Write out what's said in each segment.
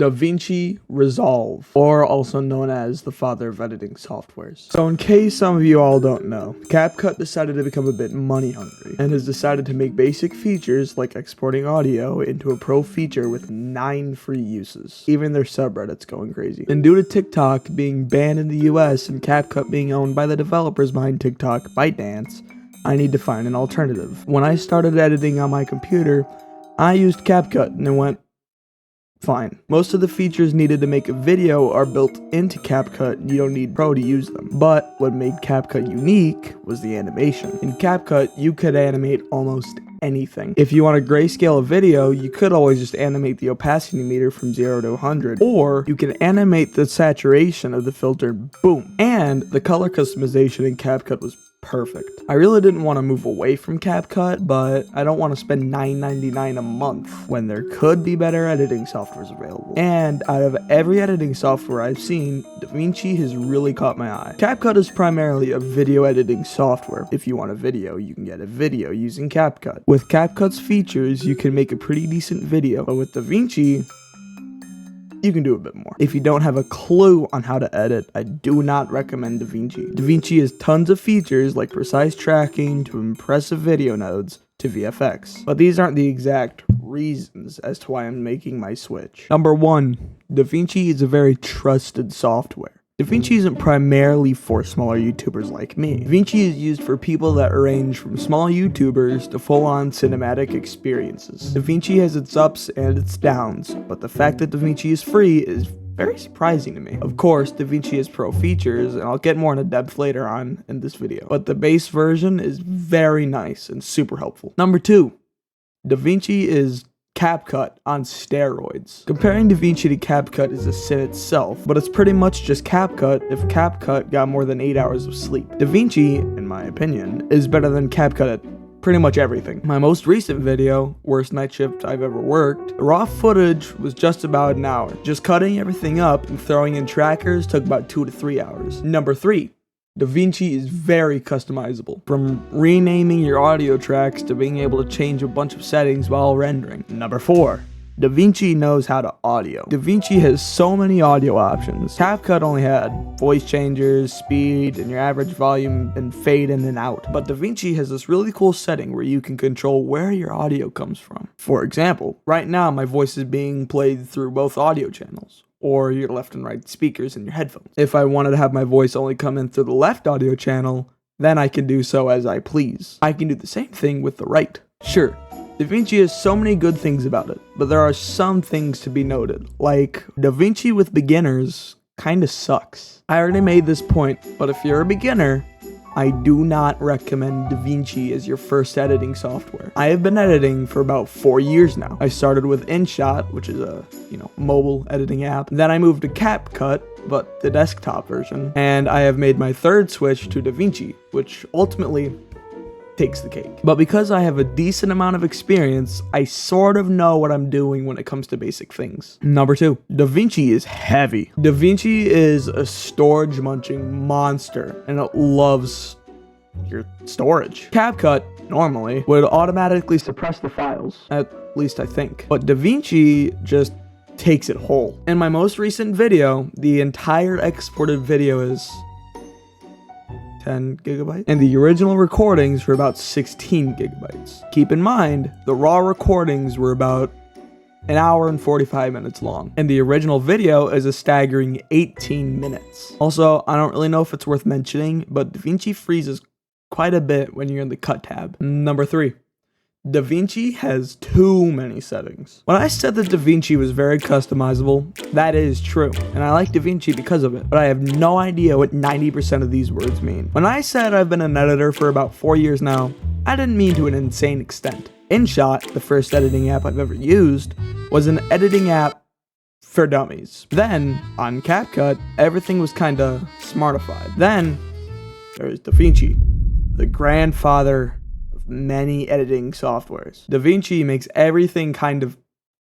DaVinci Resolve, or also known as the father of editing softwares. So in case some of you all don't know, CapCut decided to become a bit money hungry and has decided to make basic features like exporting audio into a pro feature with 9 free uses. Even their subreddit's going crazy. And due to TikTok being banned in the US and CapCut being owned by the developers behind TikTok, ByteDance, I need to find an alternative. When I started editing on my computer, I used CapCut and it went fine. Most of the features needed to make a video are built into CapCut and you don't need Pro to use them. But what made CapCut unique was the animation. In CapCut, you could animate almost anything. If you want to grayscale a video, you could always just animate the opacity meter from 0 to 100, or you can animate the saturation of the filter, boom. And the color customization in CapCut was perfect. I really didn't want to move away from CapCut, but I don't want to spend $9.99 a month when there could be better editing softwares available. And out of every editing software I've seen, DaVinci has really caught my eye. CapCut is primarily a video editing software. If you want a video, you can get a video using CapCut. With CapCut's features, you can make a pretty decent video, but with DaVinci, you can do a bit more. If you don't have a clue on how to edit, I do not recommend DaVinci. DaVinci has tons of features like precise tracking to impressive video nodes to VFX. But these aren't the exact reasons as to why I'm making my switch. Number 1, DaVinci is a very trusted software. DaVinci isn't primarily for smaller YouTubers like me. DaVinci is used for people that range from small YouTubers to full-on cinematic experiences. DaVinci has its ups and its downs, but the fact that DaVinci is free is very surprising to me. Of course, DaVinci has pro features, and I'll get more into depth later on in this video, but the base version is very nice and super helpful. Number 2, DaVinci is CapCut on steroids. Comparing DaVinci to CapCut is a sin itself, but it's pretty much just CapCut if CapCut got more than 8 hours of sleep. DaVinci, in my opinion, is better than CapCut at pretty much everything. My most recent video, worst night shift I've ever worked, the raw footage was just about an hour. Just cutting everything up and throwing in trackers took about 2 to 3 hours. Number 3, DaVinci is very customizable, from renaming your audio tracks to being able to change a bunch of settings while rendering. Number 4, DaVinci knows how to audio. DaVinci has so many audio options. CapCut only had voice changers, speed, and your average volume and fade in and out. But DaVinci has this really cool setting where you can control where your audio comes from. For example, right now my voice is being played through both audio channels, or your left and right speakers in your headphones. If I wanted to have my voice only come in through the left audio channel, then I can do so as I please. I can do the same thing with the right. Sure, DaVinci has so many good things about it, but there are some things to be noted, like DaVinci with beginners kinda sucks. I already made this point, but if you're a beginner, I do not recommend DaVinci as your first editing software. I have been editing for about 4 years now. I started with InShot, which is a, mobile editing app. Then I moved to CapCut, but the desktop version. And I have made my third switch to DaVinci, which ultimately takes the cake. But because I have a decent amount of experience, I sort of know what I'm doing when it comes to basic things. Number 2, DaVinci is heavy. DaVinci is a storage munching monster, and it loves your storage. CapCut, normally, would automatically suppress the files, at least I think. But DaVinci just takes it whole. In my most recent video, the entire exported video is 10 gigabytes, and the original recordings were about 16 gigabytes. Keep in mind, the raw recordings were about an hour and 45 minutes long, and the original video is a staggering 18 minutes. Also, I don't really know if it's worth mentioning, but DaVinci freezes quite a bit when you're in the cut tab. Number 3, DaVinci has too many settings. When I said that DaVinci was very customizable, that is true, and I like DaVinci because of it, but I have no idea what 90% of these words mean. When I said I've been an editor for about 4 years now, I didn't mean to an insane extent. InShot, the first editing app I've ever used, was an editing app for dummies. Then, on CapCut, everything was kinda smartified. Then, there's DaVinci, the grandfather many editing softwares. DaVinci makes everything kind of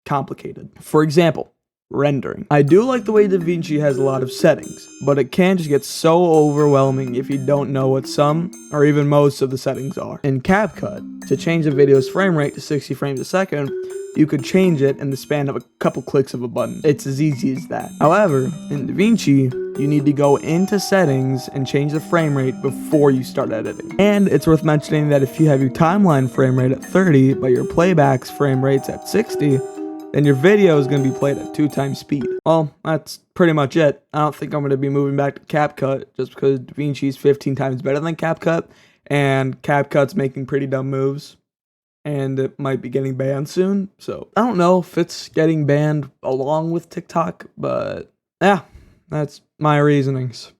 complicated. For example, rendering. I do like the way DaVinci has a lot of settings, but it can just get so overwhelming if you don't know what some or even most of the settings are. In CapCut, to change the video's frame rate to 60 frames a second, you could change it in the span of a couple clicks of a button. It's as easy as that. However, in DaVinci, you need to go into settings and change the frame rate before you start editing. And it's worth mentioning that if you have your timeline frame rate at 30, but your playback's frame rate's at 60, then your video is going to be played at 2 times speed. Well, that's pretty much it. I don't think I'm going to be moving back to CapCut just because DaVinci's 15 times better than CapCut, and CapCut's making pretty dumb moves, and it might be getting banned soon. So I don't know if it's getting banned along with TikTok, but yeah, that's my reasonings.